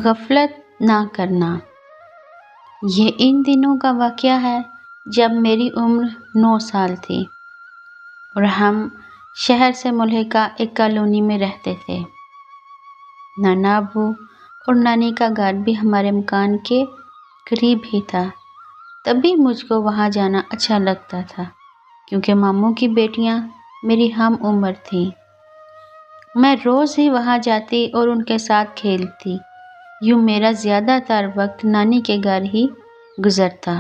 غفلت نہ کرنا۔ یہ ان دنوں کا واقعہ ہے جب میری عمر 9 سال تھی اور ہم شہر سے ملحقہ ایک کالونی میں رہتے تھے۔ نانا ابو اور نانی کا گھر بھی ہمارے مکان کے قریب ہی تھا۔ تب بھی مجھ کو وہاں جانا اچھا لگتا تھا کیونکہ ماموں کی بیٹیاں میری ہم عمر تھیں۔ میں روز ہی وہاں جاتی اور ان کے ساتھ کھیلتی۔ یوں میرا زیادہ تر وقت نانی کے گھر ہی گزرتا۔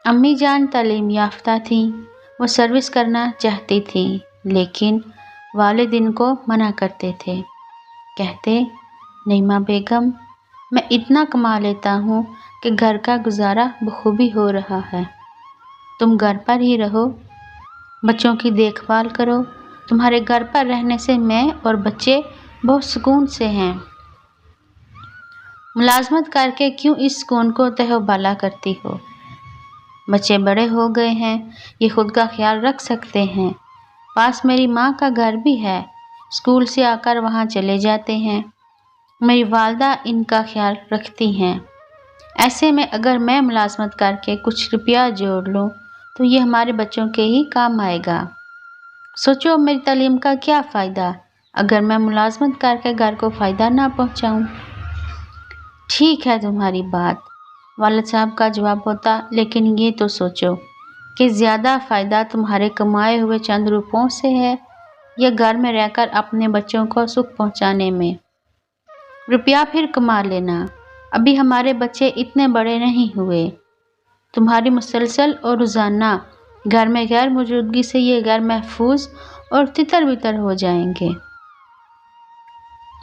امی جان تعلیم یافتہ تھیں، وہ سروس کرنا چاہتی تھیں لیکن والد ان کو منع کرتے تھے۔ کہتے، نعیمہ بیگم، میں اتنا کما لیتا ہوں کہ گھر کا گزارا بخوبی ہو رہا ہے۔ تم گھر پر ہی رہو، بچوں کی دیکھ بھال کرو۔ تمہارے گھر پر رہنے سے میں اور بچے بہت سکون سے ہیں۔ ملازمت کر کے کیوں اس سکون کو تہو بالا کرتی ہو؟ بچے بڑے ہو گئے ہیں، یہ خود کا خیال رکھ سکتے ہیں۔ پاس میری ماں کا گھر بھی ہے، اسکول سے آ کر وہاں چلے جاتے ہیں۔ میری والدہ ان کا خیال رکھتی ہیں۔ ایسے میں اگر میں ملازمت کر کے کچھ روپیہ جوڑ لوں تو یہ ہمارے بچوں کے ہی کام آئے گا۔ سوچو میری تعلیم کا کیا فائدہ اگر میں ملازمت کر کے گھر کو فائدہ نہ پہنچاؤں؟ ٹھیک ہے تمہاری بات، والد صاحب کا جواب ہوتا، لیکن یہ تو سوچو کہ زیادہ فائدہ تمہارے کمائے ہوئے چند روپوں سے ہے یا گھر میں رہ کر اپنے بچوں کو سکھ پہنچانے میں؟ روپیہ پھر کما لینا، ابھی ہمارے بچے اتنے بڑے نہیں ہوئے۔ تمہاری مسلسل اور روزانہ گھر میں غیر موجودگی سے یہ گھر محفوظ اور تتر بتر ہو جائیں گے۔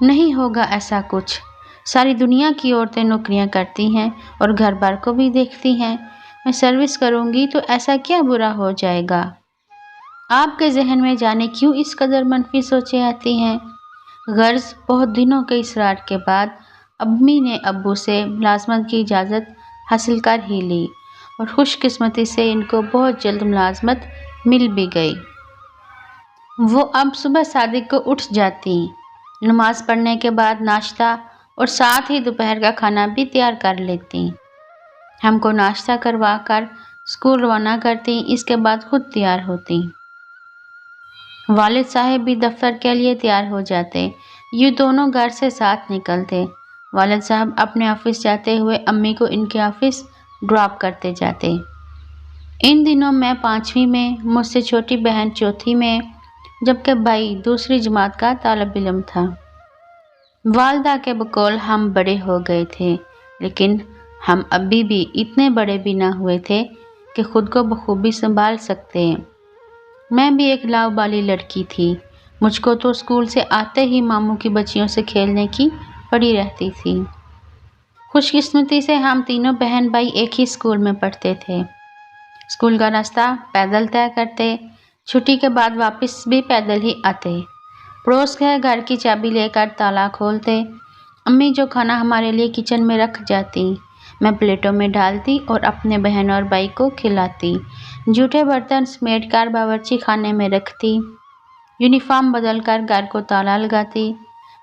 نہیں ہوگا ایسا کچھ، ساری دنیا کی عورتیں نوکریاں کرتی ہیں اور گھر بار کو بھی دیکھتی ہیں۔ میں سروس کروں گی تو ایسا کیا برا ہو جائے گا؟ آپ کے ذہن میں جانے کیوں اس قدر منفی سوچیں آتی ہیں؟ غرض بہت دنوں کے اصرار کے بعد امی نے ابو سے ملازمت کی اجازت حاصل کر ہی لی اور خوش قسمتی سے ان کو بہت جلد ملازمت مل بھی گئی۔ وہ اب صبح صادق کو اٹھ جاتی، نماز پڑھنے کے بعد ناشتہ اور ساتھ ہی دوپہر کا کھانا بھی تیار کر لیتی۔ ہم کو ناشتہ کروا کر اسکول روانہ کرتی، اس کے بعد خود تیار ہوتی۔ والد صاحب بھی دفتر کے لیے تیار ہو جاتے، یوں دونوں گھر سے ساتھ نکلتے۔ والد صاحب اپنے آفس جاتے ہوئے امی کو ان کے آفس ڈراپ کرتے جاتے۔ ان دنوں میں 5ویں میں، مجھ سے چھوٹی بہن 4تھی میں، جبکہ بھائی دوسری جماعت کا طالب علم تھا۔ والدہ کے بقول ہم بڑے ہو گئے تھے لیکن ہم ابھی بھی اتنے بڑے بھی نہ ہوئے تھے کہ خود کو بخوبی سنبھال سکتے۔ میں بھی ایک لاؤبالی لڑکی تھی، مجھ کو تو اسکول سے آتے ہی ماموں کی بچیوں سے کھیلنے کی پڑی رہتی تھی۔ خوش قسمتی سے ہم تینوں بہن بھائی ایک ہی اسکول میں پڑھتے تھے۔ اسکول کا راستہ پیدل طے کرتے، چھٹی کے بعد واپس بھی پیدل ہی آتے۔ پڑوس کے گھر کی چابی لے کر تالا کھولتے۔ امی جو کھانا ہمارے لیے کچن میں رکھ جاتی، میں پلیٹوں میں ڈالتی اور اپنے بہن اور بھائی کو کھلاتی۔ جھوٹے برتن سمیٹ کر باورچی خانے میں رکھتی۔ یونیفارم بدل کر گھر کو تالا لگاتی۔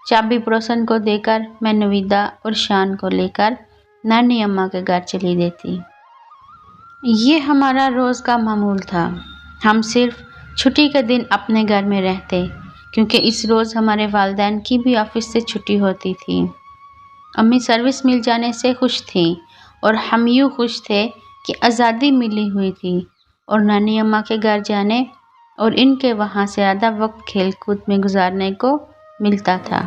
چابی پڑوسن کو دے کر میں نویدہ اور شان کو لے کر نانی اماں کے گھر چلی دیتی۔ یہ ہمارا روز کا معمول تھا۔ ہم صرف چھٹی کے دن اپنے گھر میں رہتے کیونکہ اس روز ہمارے والدین کی بھی آفس سے چھٹی ہوتی تھی۔ امی سروس مل جانے سے خوش تھیں اور ہم یوں خوش تھے کہ آزادی ملی ہوئی تھی اور نانی اماں کے گھر جانے اور ان کے وہاں سے زیادہ وقت کھیل کود میں گزارنے کو ملتا تھا۔